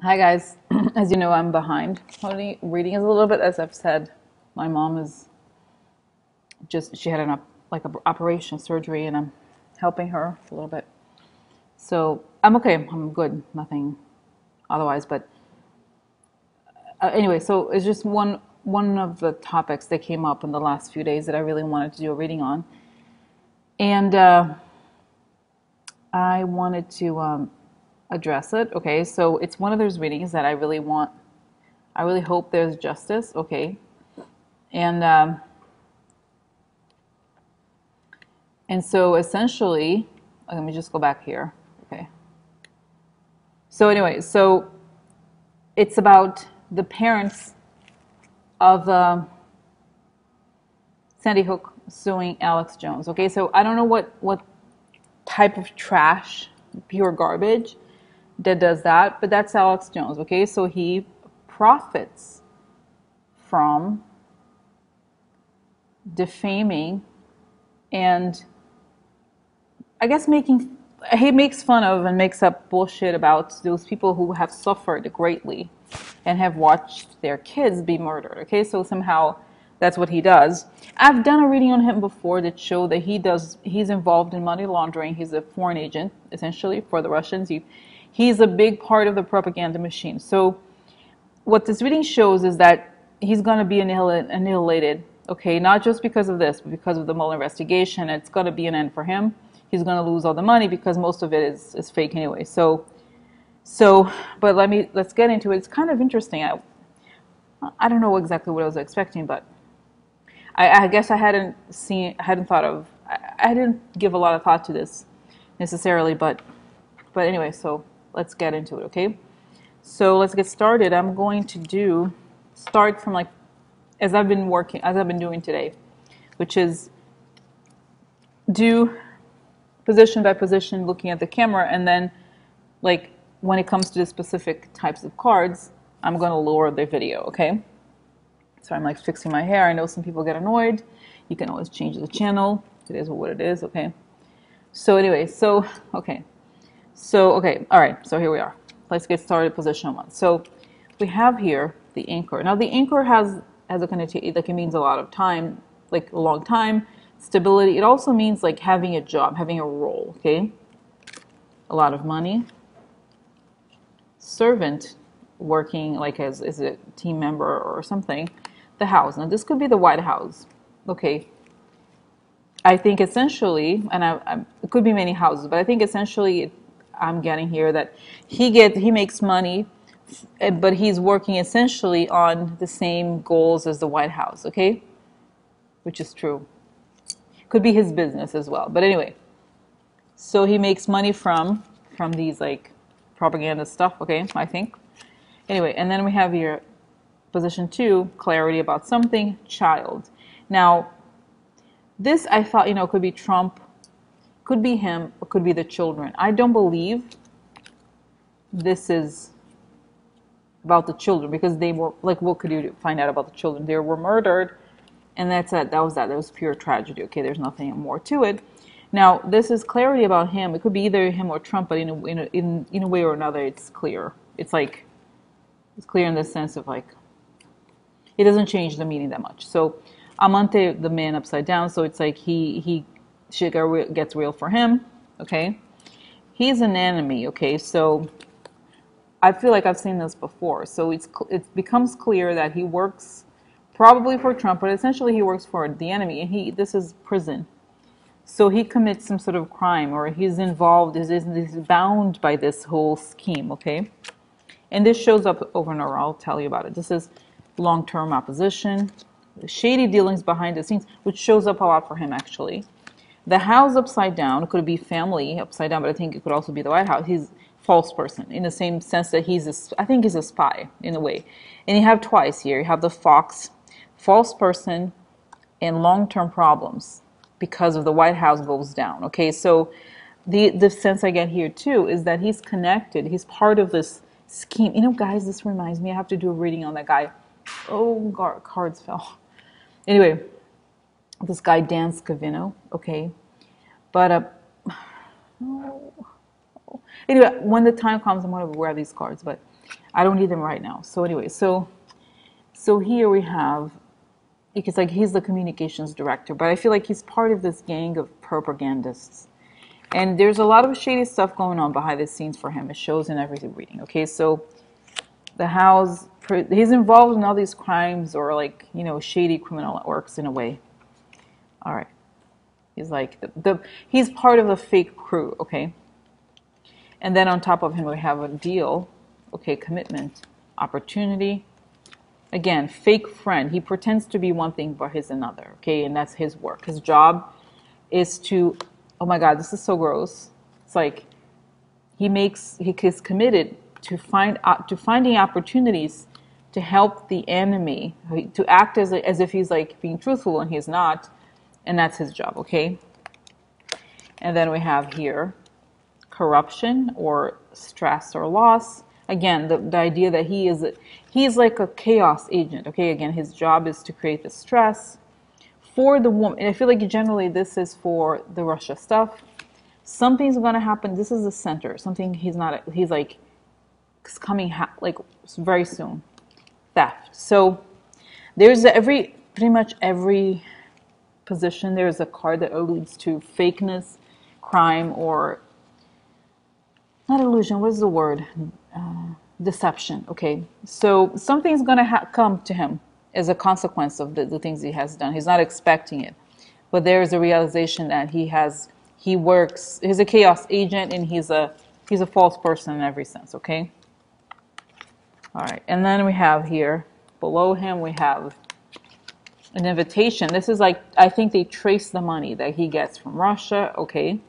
Hi guys, as you know, I'm behind. Only reading is a little bit, as I've said. My mom is she had an operation surgery, and I'm helping her a little bit. So I'm okay. I'm good. Nothing otherwise. But anyway, so it's just one of the topics that came up in the last few days that I really wanted to do a reading on, and I wanted to address it. Okay, so it's one of those readings that I really want. I really hope there's justice. Okay, and so essentially, let me just go back here. Okay. So anyway, so it's about the parents of Sandy Hook suing Alex Jones. Okay, so I don't know what type of trash, pure garbage, that does that, but that's Alex Jones. Okay, so he profits from defaming and I guess he makes fun of and makes up bullshit about those people who have suffered greatly and have watched their kids be murdered. Okay, so somehow that's what he does. I've done a reading on him before that showed that he's involved in money laundering. He's a foreign agent, essentially, for the Russians. He's a big part of the propaganda machine. So what this reading shows is that he's going to be annihilated, okay, not just because of this, but because of the Mueller investigation. It's going to be an end for him. He's going to lose all the money because most of it is fake anyway. But let's get into it. It's kind of interesting. I don't know exactly what I was expecting, but I guess I hadn't I didn't give a lot of thought to this necessarily, but anyway, so let's get into it, okay? So let's get started. I'm going to start from as I've been doing today, which is do position by position, looking at the camera, and then when it comes to the specific types of cards, I'm going to lower the video, okay? So I'm fixing my hair. I know some people get annoyed. You can always change the channel. It is what it is, okay? So anyway, okay, all right, so here we are. Let's get started, position one. So we have here the anchor. Now the anchor has a connotation, it means a lot of time, a long time, stability. It also means having a job, having a role, okay? A lot of money. Servant, working as a team member or something. The house. Now this could be the White House, okay? I think essentially, and it could be many houses, but I think essentially I'm getting here that he makes money, but he's working essentially on the same goals as the White House, okay? Which is true. Could be his business as well. But anyway, so he makes money from these propaganda stuff, okay, I think. Anyway, and then we have here position two, clarity about something, child. Now, this I thought, could be Trump, could be him, or could be the children. I don't believe this is about the children because they were, what could you find out about the children? They were murdered, and that's it. That was pure tragedy, okay? There's nothing more to it. Now, this is clarity about him. It could be either him or Trump, but in a way or another, it's clear. It's clear in the sense of it doesn't change the meaning that much. So Amante, the man upside down, so it's shit gets real for him, okay? He's an enemy, okay? So I feel like I've seen this before. So it becomes clear that he works probably for Trump, but essentially he works for the enemy, and this is prison. So he commits some sort of crime, or he's involved, is bound by this whole scheme, okay? And this shows up over and over. I'll tell you about it. This is long-term opposition, shady dealings behind the scenes, which shows up a lot for him, actually. The house upside down, it could be family upside down, but I think it could also be the White House. He's a false person in the same sense that I think he's a spy in a way. And you have twice here. You have the fox, false person, and long-term problems because of the White House goes down. Okay, so the sense I get here too is that he's connected. He's part of this scheme. Guys, this reminds me, I have to do a reading on that guy. Oh, cards fell. Anyway, this guy Dan Scavino, okay, but anyway, when the time comes, I'm going to wear these cards. But I don't need them right now. So anyway, so here we have, because like he's the communications director, but I feel like he's part of this gang of propagandists. And there's a lot of shady stuff going on behind the scenes for him. It shows in every reading. Okay, so the house, he's involved in all these crimes or like, you know, shady criminal networks in a way. All right. He's like, he's part of the fake crew, okay? And then on top of him, we have a deal, okay, commitment, opportunity. Again, fake friend. He pretends to be one thing, but he's another, okay? And that's his work. His job is to, oh my God, this is so gross. It's like he is committed to finding opportunities to help the enemy, to act as if he's like being truthful and he's not. And that's his job, okay? And then we have here corruption or stress or loss. Again, the idea that he's like a chaos agent, okay? Again, his job is to create the stress for the woman. And I feel like generally this is for the Russia stuff. Something's going to happen. This is the center. Something he's like, it's coming like very soon. Theft. So there's pretty much every position, there's a card that alludes to fakeness, crime, or not illusion, what is the word? Deception, okay? So something's going to come to him as a consequence of the things he has done. He's not expecting it. But there is a realization that he's a chaos agent, and he's a false person in every sense, okay? All right, and then we have here, below him, we have an invitation. This is like, I think they trace the money that he gets from Russia. Okay.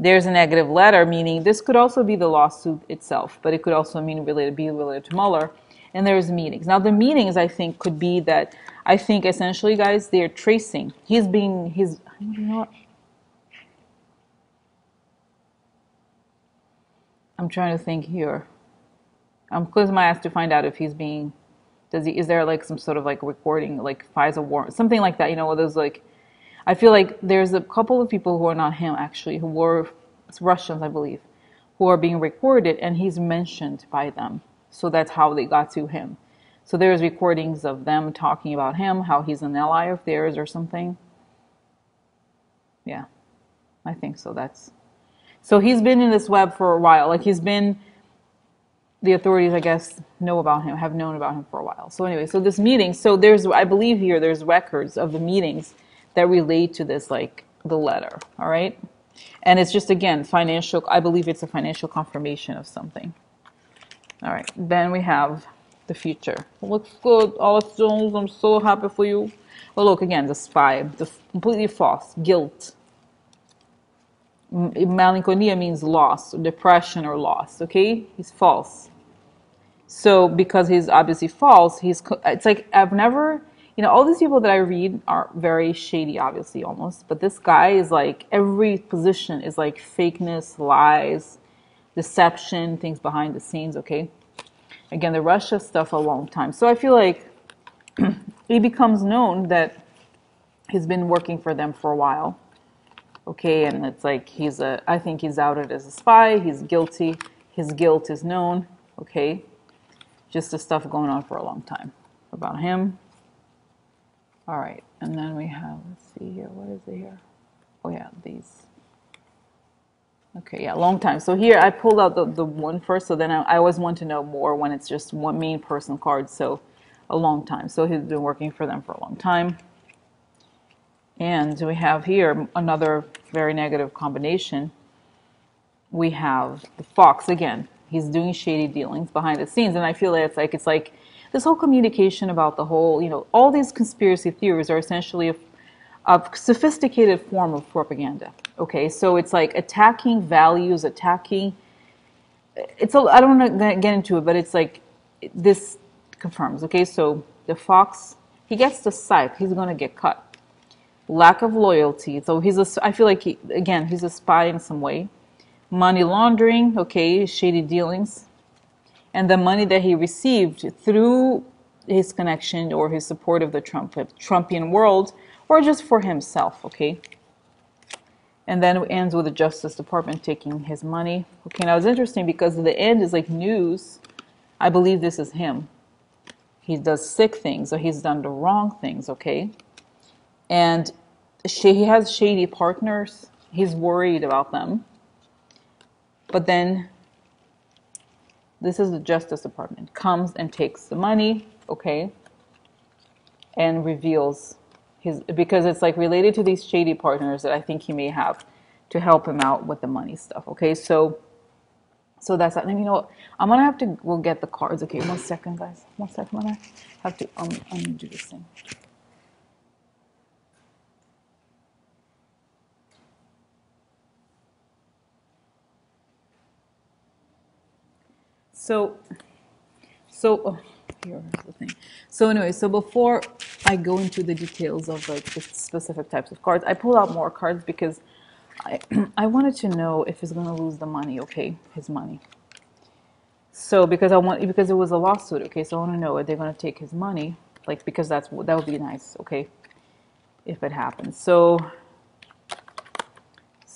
There's a negative letter, meaning this could also be the lawsuit itself, but it could also be related to Mueller. And there's meetings. Now the meetings, I think, could be that, I think essentially, guys, they're tracing. You know what? I'm trying to think here. I'm closing my eyes to find out if he's being, is there like some sort of like recording, like FISA warrant, something like that, you know, there's like, I feel like there's a couple of people who are not him actually, who were, it's Russians, I believe, who are being recorded, and he's mentioned by them. So that's how they got to him. So there's recordings of them talking about him, how he's an ally of theirs or something. Yeah, I think so. So he's been in this web for a while. Like the authorities, I guess, have known about him for a while. So anyway, so this meeting, I believe here, there's records of the meetings that relate to this, like the letter, all right? And it's just, again, I believe it's a financial confirmation of something. All right, then we have the future. It looks good, Alex Jones, I'm so happy for you. Well, look, again, the spy, completely false, guilt. Melancholia means loss, depression or loss, okay? He's false. So because he's obviously false, it's like I've never, all these people that I read are very shady, obviously, almost. But this guy is like, every position is like fakeness, lies, deception, things behind the scenes, okay? Again, the Russia stuff a long time. So I feel like it becomes known that he's been working for them for a while, okay? And it's like I think he's outed as a spy. He's guilty. His guilt is known, okay? Just the stuff going on for a long time about him. All right, and then we have, let's see here, what is it here? Oh yeah, these. Okay, yeah, long time. So here I pulled out the one first, so then I always want to know more when it's just one main person card, so a long time. So he's been working for them for a long time. And we have here another very negative combination. We have the fox again. He's doing shady dealings behind the scenes, and I feel that it's like this whole communication about the whole, all these conspiracy theories are essentially a sophisticated form of propaganda. Okay, so it's like attacking values, I don't want to get into it, but it's like this confirms. Okay, so the fox, he gets the scythe, he's going to get cut. Lack of loyalty, so I feel like he's a spy in some way. Money laundering, okay, shady dealings, and the money that he received through his connection or his support of the Trumpian world, or just for himself, okay? And then it ends with the Justice Department taking his money. Okay, now it's interesting because the end is like news I believe this is him. He does sick things, or he's done the wrong things, okay? And he has shady partners. He's worried about them. But then this is the Justice Department, comes and takes the money, okay, and reveals his, because it's like related to these shady partners that I think he may have to help him out with the money stuff, okay? So that's that. Let me know. I'm gonna have to go get the cards. Okay, 1 second, guys. 1 second. I'm gonna have to undo this thing. So here's the thing. So anyway, so before I go into the details of like the specific types of cards, I pulled out more cards because I wanted to know if he's gonna lose the money. Okay, his money. So because it was a lawsuit. Okay, so I want to know, are they gonna take his money? Like, because that would be nice. Okay, if it happens. So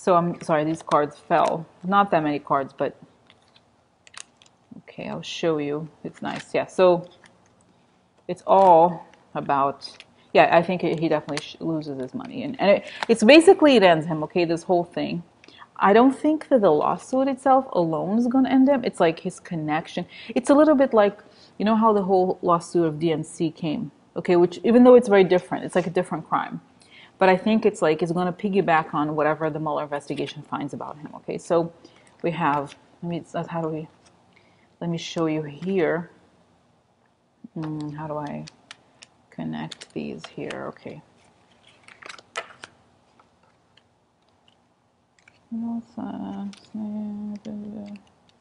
I'm sorry, these cards fell. Not that many cards, but okay, I'll show you. It's nice. Yeah, so it's all about, yeah, I think he definitely loses his money. And it's basically, it ends him, okay, this whole thing. I don't think that the lawsuit itself alone is going to end him. It's like his connection. It's a little bit like, you know how the whole lawsuit of DNC came, okay, which even though it's very different, it's like a different crime. But I think it's like it's going to piggyback on whatever the Mueller investigation finds about him, okay? So we have, let me show you here. How do I connect these here? Okay.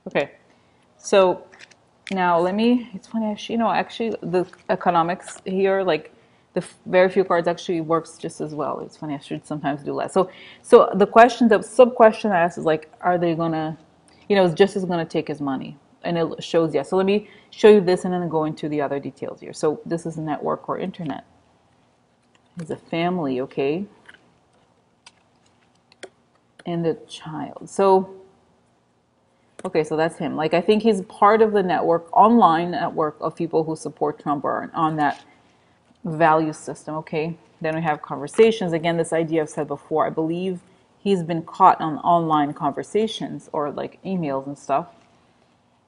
Okay. So now it's funny, actually, actually the economics here, like the very few cards actually works just as well. It's funny, I should sometimes do less. So the sub question I asked is like, are they gonna, is Justice gonna take his money? And it shows yes. So let me show you this and then go into the other details here. So this is a network or internet. It's a family, okay? And the child. So, okay, so that's him. Like, I think he's part of the network, online network of people who support Trump or on that value system, okay? Then we have conversations. Again, this idea I've said before, I believe he's been caught on online conversations or like emails and stuff.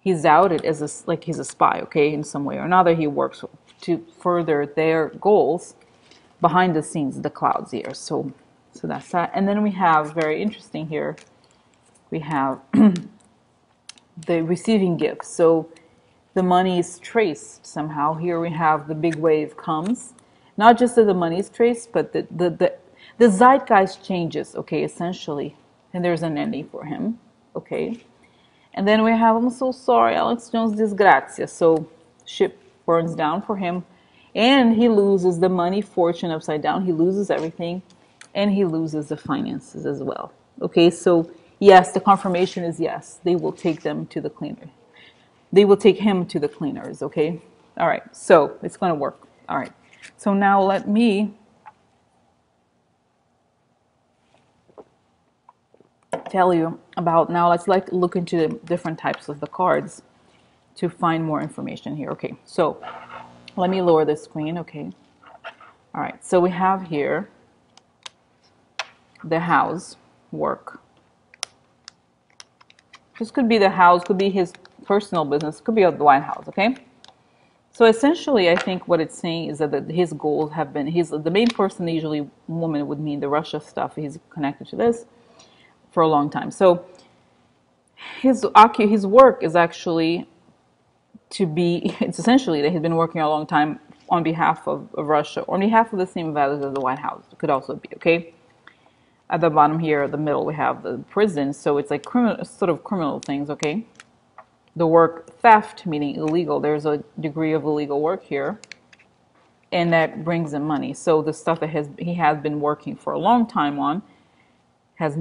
He's outed as like he's a spy, okay, in some way or another. He works to further their goals behind the scenes, the clouds here. So that's that. And then we have, very interesting here, we have the receiving gifts. So the money is traced somehow. Here we have the big wave comes. Not just that the money is traced, but the zeitgeist changes, okay, essentially. And there's an ending for him, okay. And then we have, I'm so sorry, Alex Jones disgracia. So ship burns down for him. And he loses the money, fortune upside down. He loses everything. And he loses the finances as well. Okay, so yes, the confirmation is yes. They will take them to the cleaner. They will take him to the cleaners, okay? All right, so it's going to work. All right, so now let me tell you about, now let's like look into the different types of the cards to find more information here. Okay, so let me lower the screen, okay? All right, so we have here the house, work. This could be the house, could be his personal business, could be the White House, okay? So essentially, I think what it's saying is that his goals have been, he's the main person, usually woman would mean the Russia stuff, he's connected to this for a long time. So his work is actually to be, it's essentially that he's been working a long time on behalf of Russia, or on behalf of the same values as the White House. It could also be, okay? At the bottom here, at the middle, we have the prison. So it's like criminal things, okay? The work, theft, meaning illegal. There's a degree of illegal work here. And that brings him money. So the stuff that he has been working for a long time on has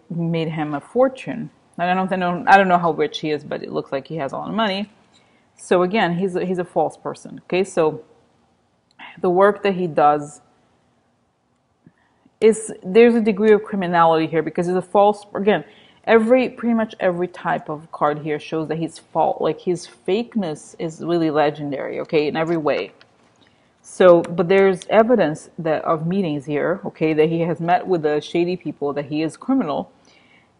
made him a fortune. I don't know how rich he is, but it looks like he has a lot of money. So again, he's a false person, okay? So the work that he does there's a degree of criminality here because it's a false, again, Pretty much every type of card here shows that his fault, like his fakeness is really legendary, okay, in every way. So, but there's evidence that of meetings here, okay, that he has met with the shady people, that he is criminal,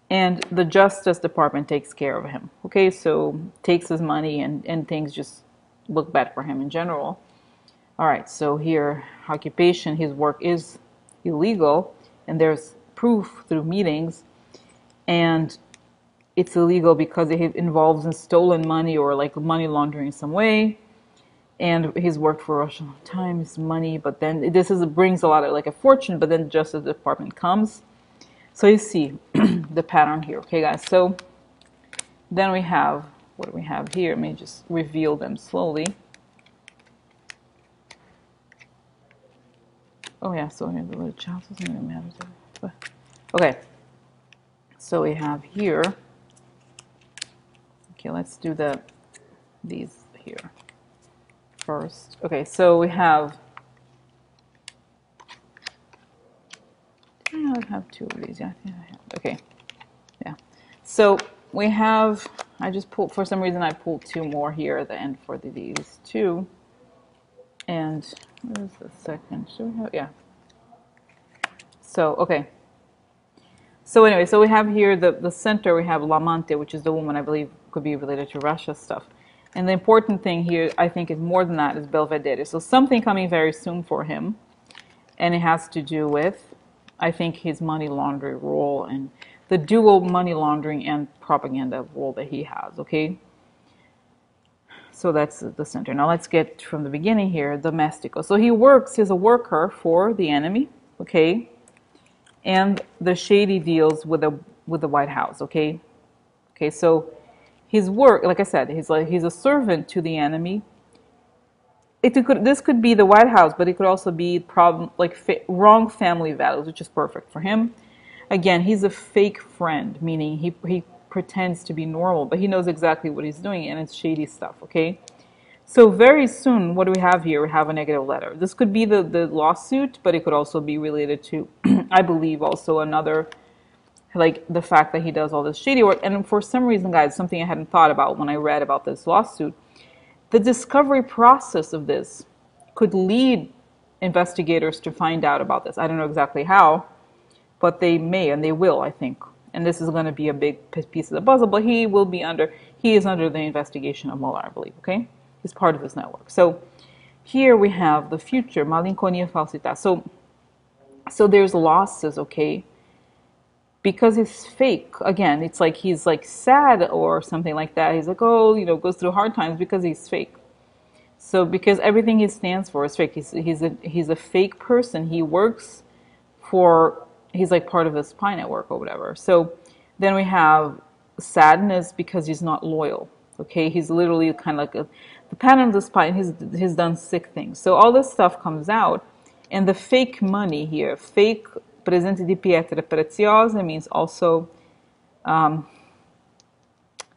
and the Justice Department takes care of him, okay, so takes his money and things just look bad for him in general. All right, so here, occupation, his work is illegal, and there's proof through meetings, and it's illegal because it involves in stolen money or like money laundering in some way. And he's worked for Russia a long time, his money, but then brings a lot of like a fortune, but then the Justice Department comes. So you see the pattern here, okay, guys? So then we have, what do we have here? Let me just reveal them slowly. Oh yeah, so the little child doesn't even matter. Okay, so we have here. Okay, let's do these here first. Okay, so we have. I have two of these. Yeah, I think I have. Okay, yeah. So we have. I just pulled, for some reason I pulled two more here at the end for these two. And where's the second? Should we have? Yeah. So okay. So anyway, so we have here the center. We have Lamante, which is the woman I believe could be related to Russia stuff. And the important thing here, I think, is more than that, is Belvedere. So something coming very soon for him, and it has to do with, I think, his money laundering role and the dual money laundering and propaganda role that he has, okay? So that's the center. Now let's get from the beginning here, Domestico. So he works, he's a worker for the enemy, okay? And the shady deals with the White House, okay? Okay, so his work, like I said, he's a servant to the enemy. This could be the White House, but it could also be wrong family values, which is perfect for him. Again, he's a fake friend, meaning he pretends to be normal, but he knows exactly what he's doing, and it's shady stuff, okay? So very soon, what do we have here? We have a negative letter. This could be the lawsuit, but it could also be related to, I believe, also another, like the fact that he does all this shady work. And for some reason, guys, something I hadn't thought about when I read about this lawsuit, the discovery process of this could lead investigators to find out about this. I don't know exactly how, but they may and they will, I think. And this is going to be a big piece of the puzzle, but he is under the investigation of Mueller, I believe, okay? He's part of this network. So here we have the future, malinconia falsità. So there's losses, okay? Because it's fake. Again, it's like he's like sad or something like that. He's like, oh, goes through hard times because he's fake. So because everything he stands for is fake. He's a fake person. He works for, he's like part of the spy network or whatever. So then we have sadness because he's not loyal. Okay, he's literally kind of like the pattern of the spy. He's done sick things. So all this stuff comes out, and the fake money here, fake presente di pietra preziosa, means also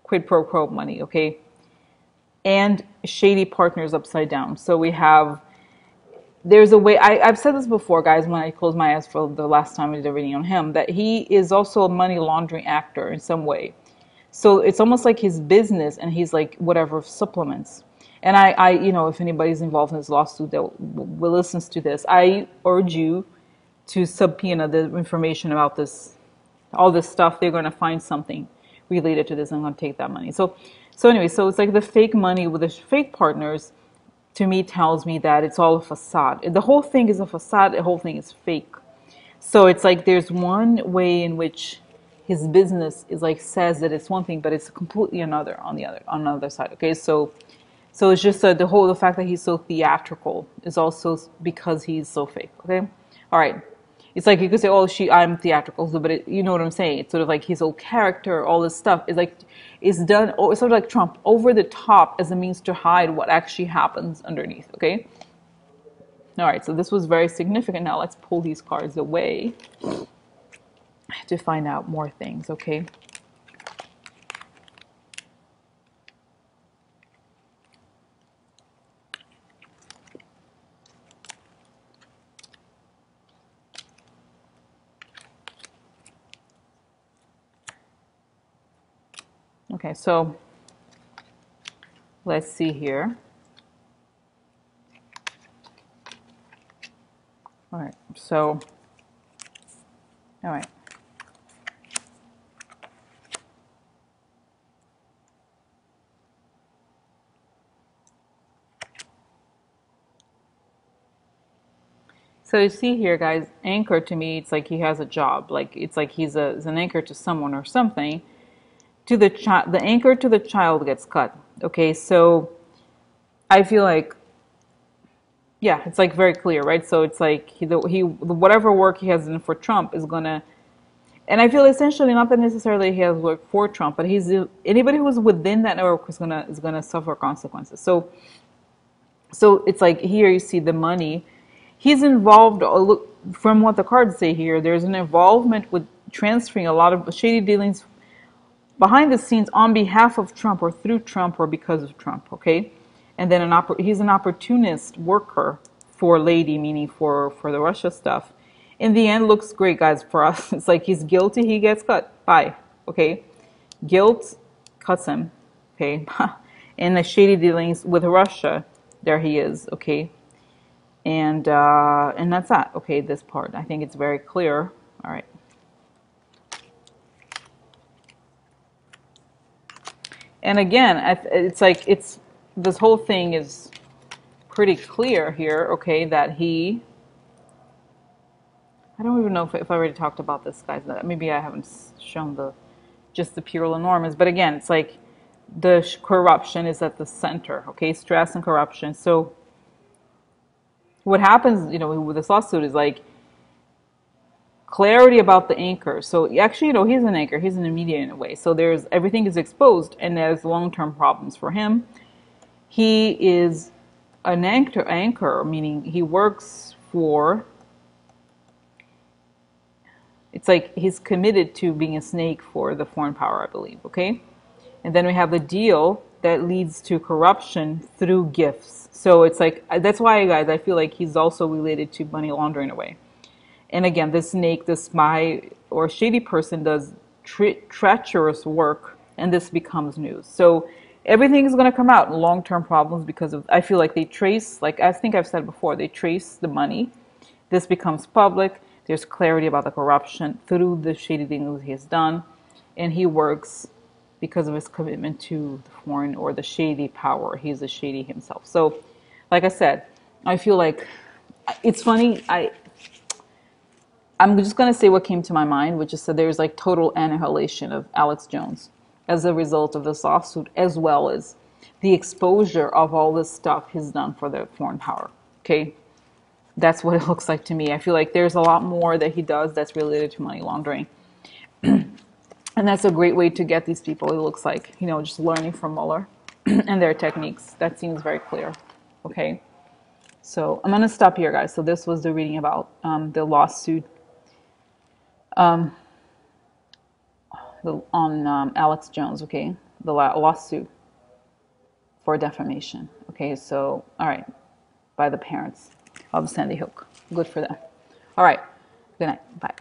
quid pro quo money. Okay, and shady partners upside down. So we have. There's a way, I've said this before, guys, when I closed my eyes for the last time I did a reading on him, that he is also a money laundering actor in some way. So it's almost like his business, and he's like whatever supplements. And I if anybody's involved in this lawsuit that will listens to this, I urge you to subpoena the information about this, all this stuff. They're going to find something related to this and going to take that money. So anyway, so it's like the fake money with the fake partners, to me, tells me that it's all a facade. The whole thing is a facade. The whole thing is fake. So it's like there's one way in which his business is like says that it's one thing, but it's completely another on the other side. Okay, so it's just the fact that he's so theatrical is also because he's so fake. Okay, all right. It's like you could say, "Oh, I'm theatrical," but you know what I'm saying. It's sort of like his whole character, all this stuff is like is done. It's sort of like Trump, over the top as a means to hide what actually happens underneath. Okay. All right. So this was very significant. Now let's pull these cards away to find out more things. Okay. Okay, so let's see here. All right, so, all right. So you see here, guys, anchor to me, it's like he has a job. Like it's like he's an anchor to someone or something. To the child, the anchor to the child gets cut. Okay, so I feel like, yeah, it's like very clear, right? So it's like whatever work he has done for Trump is gonna, and I feel essentially not that necessarily he has worked for Trump, but he's anybody who's within that network is gonna suffer consequences. So it's like here you see the money. He's involved, from what the cards say here, there's an involvement with transferring a lot of shady dealings behind the scenes on behalf of Trump or through Trump or because of Trump, okay? And then he's an opportunist worker for Lady, meaning for the Russia stuff. In the end, looks great, guys, for us. It's like he's guilty, he gets cut. Bye, okay? Guilt cuts him, okay? And the shady dealings with Russia, there he is, okay? And that's that, okay, this part. I think it's very clear. All right. And again, it's like this whole thing is pretty clear here, okay, that I don't even know if I already talked about this, guys. Maybe I haven't shown just the pure enormous. But again, it's like the corruption is at the center, okay, stress and corruption. So what happens, with this lawsuit is like clarity about the anchor. So actually, he's an anchor. He's an intermediary in a way. So everything is exposed, and there's long-term problems for him. He is an anchor, meaning he works for. It's like he's committed to being a snake for the foreign power, I believe. Okay, and then we have the deal that leads to corruption through gifts. So it's like that's why, guys, I feel like he's also related to money laundering in a way. And again, the snake, the spy, or shady person does treacherous work, and this becomes news. So everything is going to come out in long-term problems because of, I feel like they trace, like I think I've said before, they trace the money. This becomes public. There's clarity about the corruption through the shady things he has done. And he works because of his commitment to the foreign or the shady power. He's a shady himself. So, like I said, I feel like it's funny. I'm just going to say what came to my mind, which is that there's like total annihilation of Alex Jones as a result of this lawsuit, as well as the exposure of all this stuff he's done for the foreign power. Okay, that's what it looks like to me. I feel like there's a lot more that he does that's related to money laundering. And that's a great way to get these people, it looks like, just learning from Mueller and their techniques. That seems very clear. Okay, so I'm going to stop here, guys. So this was the reading about the lawsuit on Alex Jones, okay? The lawsuit for defamation. Okay, so, all right, by the parents of Sandy Hook. Good for them. All right, good night. Bye.